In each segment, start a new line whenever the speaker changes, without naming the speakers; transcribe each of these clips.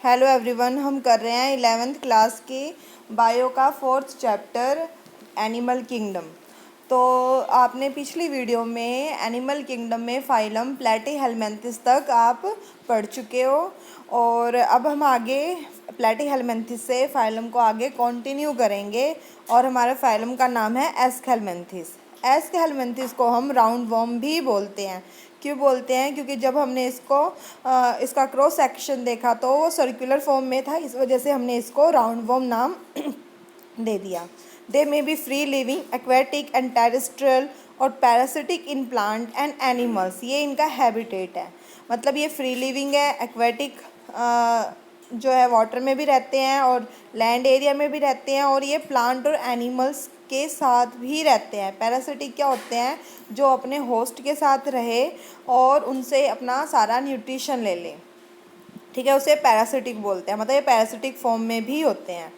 Hello everyone, हम कर रहे हैं 11th क्लास की बायो का 4th चैप्टर एनिमल किंगडम। तो आपने पिछली वीडियो में एनिमल किंगडम में फाइलम प्लैटीहेलमिन्थेस तक आप पढ़ चुके हो और अब हम आगे प्लैटीहेलमिन्थेस से फाइलम को आगे कंटिन्यू करेंगे और हमारे फाइलम का नाम है एस्केलमिन्थेस। एस्केलमिन्थेस को हम राउंड वर्म भी बोलते हैं। क्यों बोलते हैं? क्योंकि जब हमने इसका क्रॉस सेक्शन देखा तो वो सर्कुलर फॉर्म में था, इस वजह से हमने इसको राउंड वर्म नाम दे दिया। They may be free living, aquatic and terrestrial और parasitic in plant and animals. ये इनका हैबिटेट है, मतलब ये फ्री लिविंग है, एक्वेटिक जो है वाटर में भी रहते हैं और लैंड एरिया में भी रहते हैं, और ये प्लांट और एनिमल्स के साथ भी रहते हैं। पैरासिटिक क्या होते हैं? जो अपने होस्ट के साथ रहे और उनसे अपना सारा न्यूट्रिशन ले लें, ठीक है, उसे पैरासिटिक बोलते हैं। मतलब ये पैरासिटिक फॉर्म में भी होते हैं।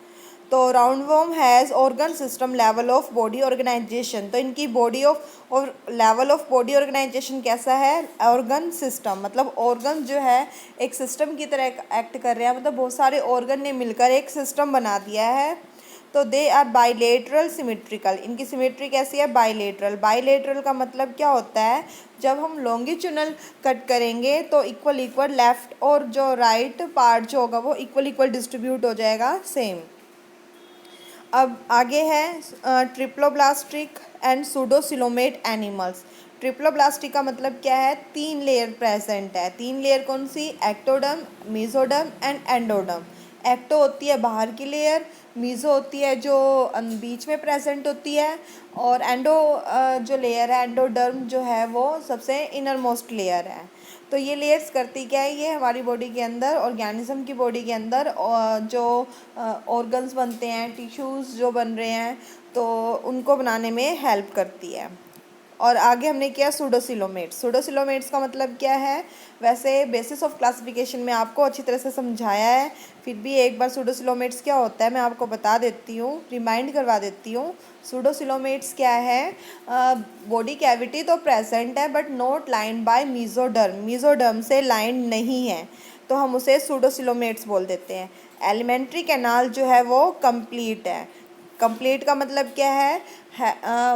तो roundworm has organ system level of body organisation. तो इनकी बॉडी ऑफ और लेवल ऑफ बॉडी ऑर्गेनाइजेशन कैसा है? ऑर्गन सिस्टम, मतलब ऑर्गन जो है एक सिस्टम की तरह एक्ट कर रहे हैं, मतलब बहुत सारे ऑर्गन ने मिलकर एक सिस्टम बना दिया है। तो दे आर बाइलेटरल सिमेट्रिकल। इनकी सिमेट्री कैसी है? बाइलेटरल। बाइलेटरल का मतलब क्या होता है? जब हम लॉन्गिट्यूडनल कट करेंगे तो इक्वल इक्वल लेफ्ट और जो राइट पार्ट जो होगा वो इक्वल इक्वल डिस्ट्रीब्यूट हो जाएगा, सेम। अब आगे है triploblastic and pseudocoelomate animals. Triploblastic का मतलब क्या है? 3 लेयर प्रेजेंट है। 3 लेयर कौन सी? Ectoderm, mesoderm and endoderm. Ecto होती है बाहर की लेयर, मीज़ो होती है जो बीच में प्रेजेंट होती है, और एंडो जो लेयर है, एंडोडर्म जो है वो सबसे इनर मोस्ट लेयर है। तो ये लेयर्स करती क्या है? ये हमारी बॉडी के अंदर, ऑर्गेनिज्म की बॉडी के अंदर जो ऑर्गन्स बनते हैं, टिश्यूज़ जो बन रहे हैं, तो उनको बनाने में हेल्प करती है। और आगे हमने किया सूडोसिलोमेट्स। सूडोसिलोमेट्स का मतलब क्या है? वैसे बेसिस ऑफ क्लासिफिकेशन में आपको अच्छी तरह से समझाया है, फिर भी एक बार सूडोसिलोमेट्स क्या होता है मैं आपको बता देती हूँ, रिमाइंड करवा देती हूँ। सूडोसिलोमेट्स क्या है? बॉडी कैविटी तो प्रेजेंट है but not lined by mesoderm. Mesoderm से लाइंड नहीं है, तो हम उसे सूडोसिलोमेट्स बोल देते हैं। एलिमेंट्री कैनाल जो है वो कंप्लीट है। कंप्लीट का मतलब क्या है?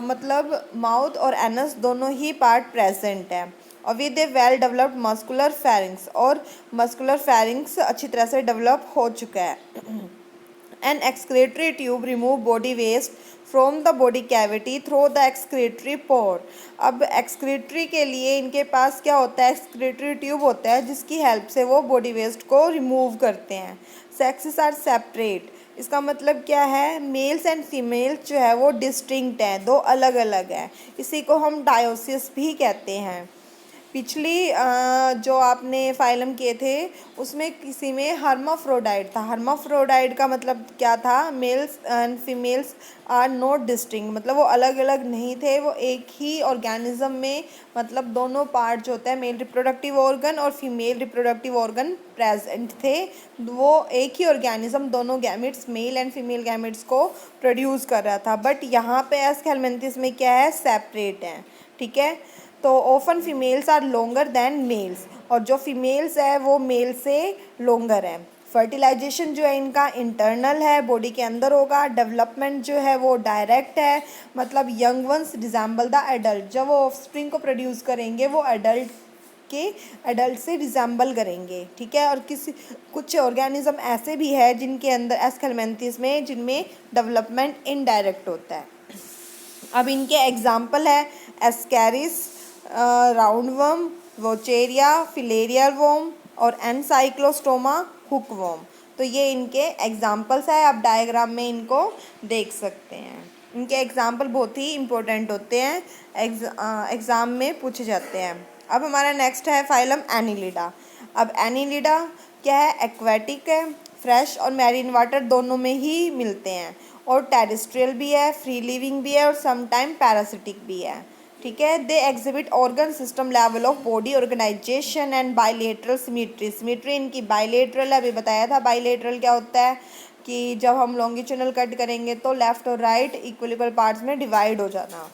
मतलब माउथ और एनस दोनों ही पार्ट प्रेजेंट है, और with a well developed muscular pharynx, और मस्कुलर फेरिंग्स अच्छी तरह से डेवलप हो चुका है। An excretory tube remove body waste from the body cavity through the excretory pore. अब एक्सक्रेटरी के लिए इनके पास क्या होता है? एक्सक्रेटरी ट्यूब होता है जिसकी हेल्प से वो बॉडी वेस्ट को रिमूव करते हैं। Sexes are separate. इसका मतलब क्या है? मेल्स एंड फीमेल्स जो है वो डिस्टिंक्ट हैं, दो अलग अलग हैं। इसी को हम डायोसिस भी कहते हैं। पिछली जो आपने फाइलम किए थे उसमें किसी में हर्माफ्रोडाइट था। हर्माफ्रोडाइट का मतलब क्या था? Males and females are not distinct, मतलब वो अलग अलग नहीं थे, वो एक ही ऑर्गेनिज्म में, मतलब दोनों पार्ट जो होता है मेल रिप्रोडक्टिव ऑर्गन और फीमेल रिप्रोडक्टिव ऑर्गन प्रेजेंट थे। वो एक ही ऑर्गेनिज्म दोनों gametes, male and female gametes को प्रोड्यूस कर रहा था, बट यहाँ पे एस्केलमेंथिस में क्या है? सेपरेट है, ठीक है। तो often females are longer than males, और जो फीमेल्स है वो मेल से लॉन्गर है। फर्टिलाइजेशन जो है इनका इंटरनल है, बॉडी के अंदर होगा। डेवलपमेंट जो है वो डायरेक्ट है, मतलब young ones resemble the adult. जब वो ऑफस्प्रिंग को प्रोड्यूस करेंगे वो एडल्ट से रिजेंबल करेंगे, ठीक है। और कुछ ऑर्गेनिज्म ऐसे भी है जिनके अंदर एस्केलमेंथिस में जिनमें डेवलपमेंट इनडायरेक्ट होता है। अब इनके एग्जाम्पल है एस्कैरिस, राउंडवर्म, वोचेरिया, फिलेरियर वर्म और एनसाइक्लोस्टोमा हुकवर्म। तो ये इनके एग्जाम्पल्स है, आप डायग्राम में इनको देख सकते हैं। इनके एग्जाम्पल बहुत ही इम्पोर्टेंट होते हैं, एग्ज़ाम में पूछे जाते हैं। अब हमारा नेक्स्ट है फाइलम एनिलिडा। अब एनिलिडा क्या है? एक्वेटिक है, फ्रेश और मैरीन वाटर दोनों में ही मिलते हैं, और टेरेस्ट्रियल भी है, फ्री लिविंग भी है, और समटाइम पैरासिटिक भी है, ठीक है। They exhibit organ system level of body organisation and bilateral symmetry. Symmetry इनकी बाइलेटरल है, अभी बताया था बाइलेटरल क्या होता है, कि जब हम लॉन्गिट्यूडनल कट करेंगे तो लेफ्ट और राइट इक्वल इक्वल पार्ट्स में डिवाइड हो जाना,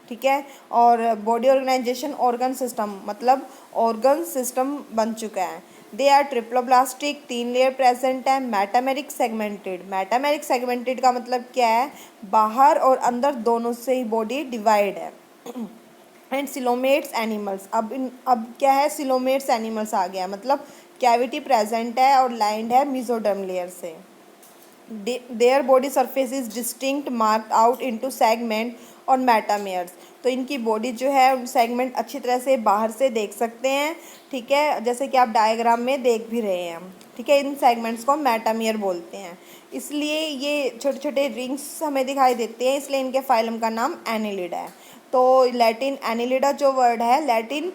ठीक है। और बॉडी ऑर्गेनाइजेशन ऑर्गन सिस्टम, मतलब ऑर्गन सिस्टम बन चुका है। They are triploblastic, 3 layer present है। मेटामेरिक सेगमेंटेड, मेटामेरिक सेगमेंटेड का मतलब क्या है, बाहर और अंदर दोनों से ही बॉडी डिवाइड है। एंड सिलोमेट्स एनिमल्स, अब क्या है, सिलोमेट्स एनिमल्स आ गया, मतलब कैविटी प्रेजेंट है और लाइंड है मेसोडर्म लेयर से। Their body surface is distinct marked out into segment और मेटामेयर्स। तो इनकी बॉडी जो है सेगमेंट अच्छी तरह से बाहर से देख सकते हैं, ठीक है, जैसे कि आप डायग्राम में देख भी रहे हैं, ठीक है। इन सेगमेंट्स को मेटामेयर बोलते हैं, इसलिए ये छोटे छोटे रिंग्स हमें दिखाई देते हैं, इसलिए इनके फाइलम का नाम एनिलिडा है। तो लैटिन एनिलिडा जो वर्ड है लैटिन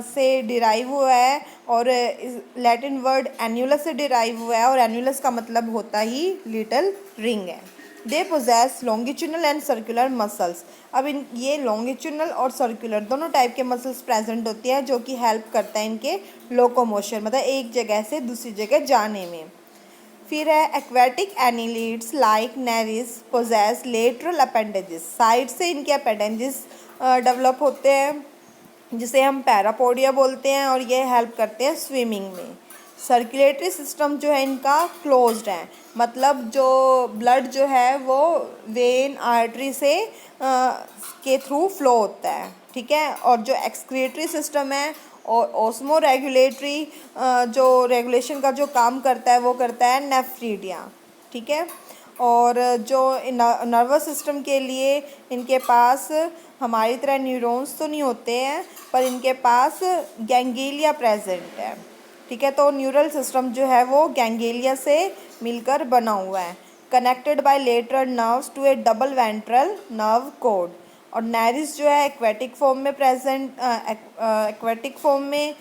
से डिराइव हुआ है, और लैटिन वर्ड एन्यूलस से डिराइव हुआ है, और एन्यूलस का मतलब होता ही लिटिल रिंग है। They possess longitudinal and circular muscles. अब इन ये लॉन्गिट्यूडनल और सर्कुलर दोनों टाइप के मसल्स प्रेजेंट होती है, जो कि हेल्प करता है इनके लोकोमोशन, मतलब एक जगह से दूसरी जगह जाने में। फिर है aquatic annelids like Nereis possess lateral appendages, side से इनके अपेंडेजेस डेवलप होते हैं, जिसे हम पैरापोडिया बोलते हैं, और ये हेल्प करते हैं स्विमिंग में। सर्कुलेटरी सिस्टम जो है इनका क्लोज्ड है, मतलब जो ब्लड जो है वो वेन आर्टरी से के थ्रू फ्लो होता है, ठीक है। और जो एक्सक्रीटरी सिस्टम है और ओस्मो रेगुलेटरी जो रेगुलेशन का जो काम करता है वो करता है नेफ्रीडिया, ठीक है। और जो नर्वस सिस्टम के लिए इनके पास हमारी तरह न्यूरॉन्स तो नहीं होते हैं, पर इनके पास गैंग्लिया प्रेजेंट है, ठीक है। तो न्यूरल सिस्टम जो है वो गैंग्लिया से मिलकर बना हुआ है, connected by lateral nerves to a double ventral nerve cord. और नेरिस जो है एक्वेटिक फॉर्म में प्रेजेंट एक्वेटिक फॉर्म में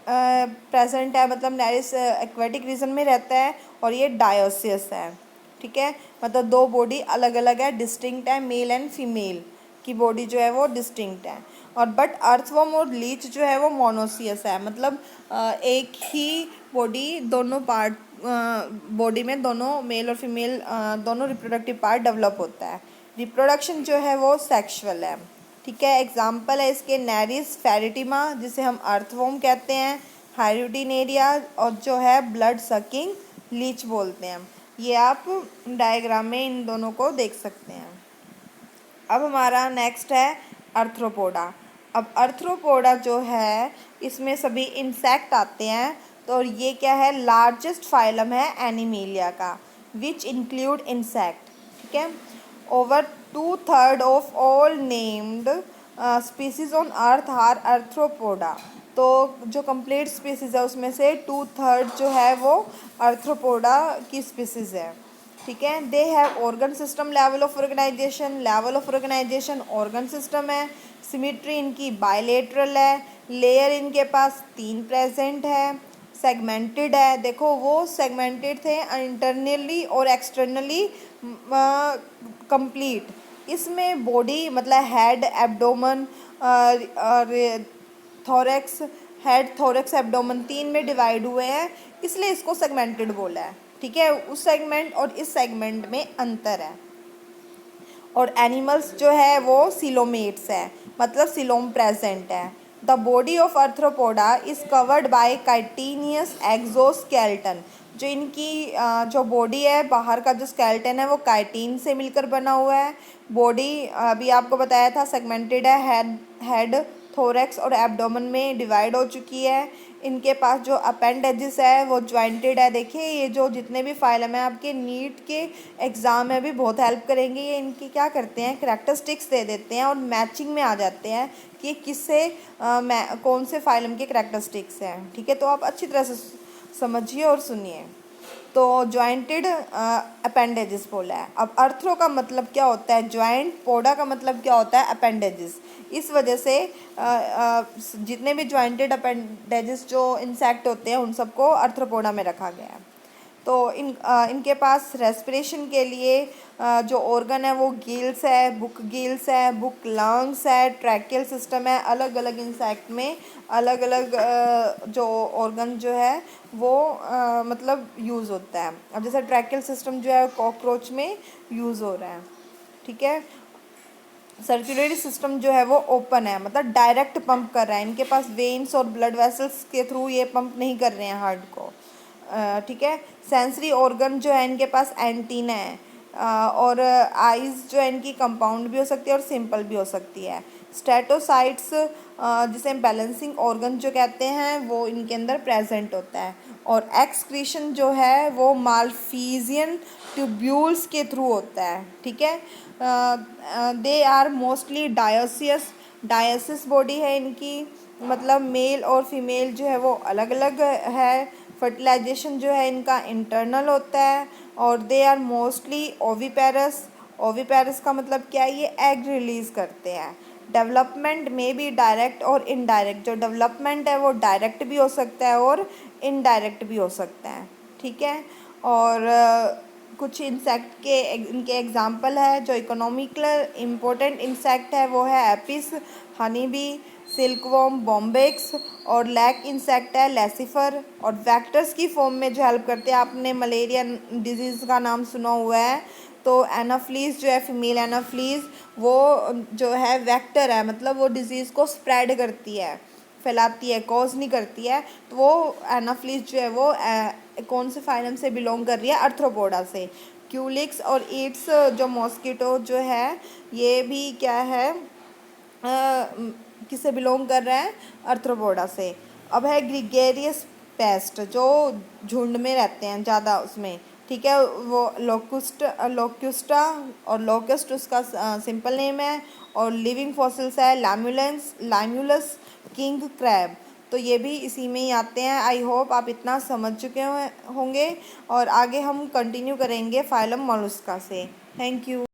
प्रेजेंट है, मतलब नेरिस एक्वेटिक रीजन में रहता है, और ये डायोसियस है, ठीक है। मतलब दो बॉडी अलग अलग है, डिस्टिंक्ट है, मेल एंड फीमेल की बॉडी जो है वो डिस्टिंक्ट है। और बट अर्थवर्म और लीच जो है वो मोनोसियस है, मतलब एक ही बॉडी दोनों पार्ट बॉडी में दोनों मेल और फीमेल दोनों रिप्रोडक्टिव पार्ट डेवलप होता है। रिप्रोडक्शन जो है वो सेक्सुअल है, ठीक है। एग्जाम्पल है इसके नेरिस फेरिटिमा, जिसे हम अर्थवर्म कहते हैं, हाइरुटिनेरिया, और जो है ब्लड सकिंग लीच बोलते हैं। ये आप डायग्राम में इन दोनों को देख सकते हैं। अब हमारा नेक्स्ट है अर्थ्रोपोडा। अब अर्थ्रोपोडा जो है इसमें सभी इंसेक्ट आते हैं, तो ये क्या है, लार्जेस्ट फाइलम है एनिमेलिया का, विच इंक्लूड इंसेक्ट, ठीक है। Over 2/3 of all named species on earth are Arthropoda. तो जो कंप्लीट स्पीसीज है उसमें से 2/3 जो है वो अर्थ्रोपोडा की स्पीसीज है, ठीक है। They have organ system, level of organisation organ system है। सिमिट्री इनकी बायलेटरल है, लेयर इनके पास 3 प्रेजेंट है। सेगमेंटेड है, देखो वो सेगमेंटेड थे इंटरनली और एक्सटर्नली कंप्लीट। इसमें बॉडी मतलब हेड एब्डोमन और थोरेक्स, हेड थोरेक्स एब्डोमन 3 में डिवाइड हुए हैं, इसलिए इसको सेगमेंटेड बोला है, ठीक है। उस सेगमेंट और इस सेगमेंट में अंतर है। और एनिमल्स जो है वो सिलोमेट्स है, मतलब सिलोम प्रेजेंट है। The body of Arthropoda is covered by chitinous exoskeleton. जो इनकी जो बॉडी है, बाहर का जो स्केलेटन है वो काइटिन से मिलकर बना हुआ है। बॉडी अभी आपको बताया था सेगमेंटेड है, हेड थोरेक्स और एब्डोमेन में डिवाइड हो चुकी है। इनके पास जो अपेंडेजेस है वो ज्वाइंटेड है। देखिए ये जो जितने भी फाइलम है आपके नीट के एग्ज़ाम में भी बहुत हेल्प करेंगे। ये इनकी क्या करते हैं, करैक्टरिस्टिक्स दे देते हैं और मैचिंग में आ जाते हैं कि किससे कौन से फाइलम के करैक्टरिस्टिक्स हैं, ठीक है। तो आप अच्छी तरह से समझिए और सुनिए। तो जॉइंटेड अपेंडेजेस बोला है। अब अर्थ्रो का मतलब क्या होता है, जॉइंट, पोडा का मतलब क्या होता है, अपेंडेजेस। इस वजह से जितने भी जॉइंटेड अपेंडेजेस जो इंसेक्ट होते हैं उन सबको अर्थ्रोपोडा में रखा गया है। तो इनके पास रेस्पिरेशन के लिए जो ऑर्गन है वो गिल्स है, बुक गिल्स है, बुक लंग्स है, ट्रैकियल सिस्टम है। अलग अलग इंसेक्ट में अलग अलग जो ऑर्गन जो है वो मतलब यूज़ होता है। अब जैसे ट्रैकियल सिस्टम जो है कॉकरोच में यूज़ हो रहा है, ठीक है। सर्कुलेटरी सिस्टम जो है वो ओपन है, मतलब डायरेक्ट पंप कर रहा है, इनके पास वेन्स और ब्लड वेसल्स के थ्रू ये पंप नहीं कर रहे हैं हार्ट को, ठीक है। सेंसरी ऑर्गन जो है इनके पास एंटीना है, और आइज़ जो है इनकी कंपाउंड भी हो सकती है और सिंपल भी हो सकती है। स्टेटोसाइट्स जिसे हम बैलेंसिंग ऑर्गन जो कहते हैं वो इनके अंदर प्रेजेंट होता है, और एक्सक्रीशन जो है वो मालफिजियन ट्यूब्यूल्स के थ्रू होता है, ठीक है। They are mostly dioecious body है इनकी, मतलब मेल और फीमेल जो है वो अलग अलग है। फर्टिलाइजेशन जो है इनका इंटरनल होता है, और they are mostly oviparous. Oviparous का मतलब क्या है, ये एग रिलीज़ करते हैं। डेवलपमेंट में भी डायरेक्ट और इनडायरेक्ट, जो डेवलपमेंट है वो डायरेक्ट भी हो सकता है और इनडायरेक्ट भी हो सकता है, ठीक है। और कुछ इंसेक्ट के इनके एग्जांपल है, जो इकोनॉमिकल इम्पोर्टेंट इंसेक्ट है वो है Apis, honey bee, silkworm, Bombyx, और लैक इंसेक्ट है लेसिफर। और वेक्टर्स की फॉर्म में जो हेल्प करते हैं, आपने मलेरिया डिजीज़ का नाम सुना हुआ है, तो एनाफ्लीज जो है फीमेल एनाफ्लीज, वो जो है वेक्टर है, मतलब वो डिजीज़ को स्प्रेड करती है, फैलाती है, कॉज नहीं करती है। तो वो एनाफ्लीज जो है वो कौन से फाइलम से बिलोंग कर रही है, आर्थ्रोपोडा से। क्यूलिक्स और ईट्स जो मॉस्किटो जो है ये भी क्या है, किससे बिलोंग कर रहा है, आर्थ्रोपोडा से। अब है ग्रीगेरियस पेस्ट, जो झुंड में रहते हैं ज़्यादा उसमें, ठीक है, वो लोक्युस्टा और लोकस्ट उसका सिंपल नेम है, और लिविंग फॉसिल्स है लाइम्यूलस, किंग क्रैब, तो ये भी इसी में ही आते हैं। आई होप आप इतना समझ चुके होंगे, और आगे हम कंटिन्यू करेंगे फाइलम मोलस्का से। Thank you.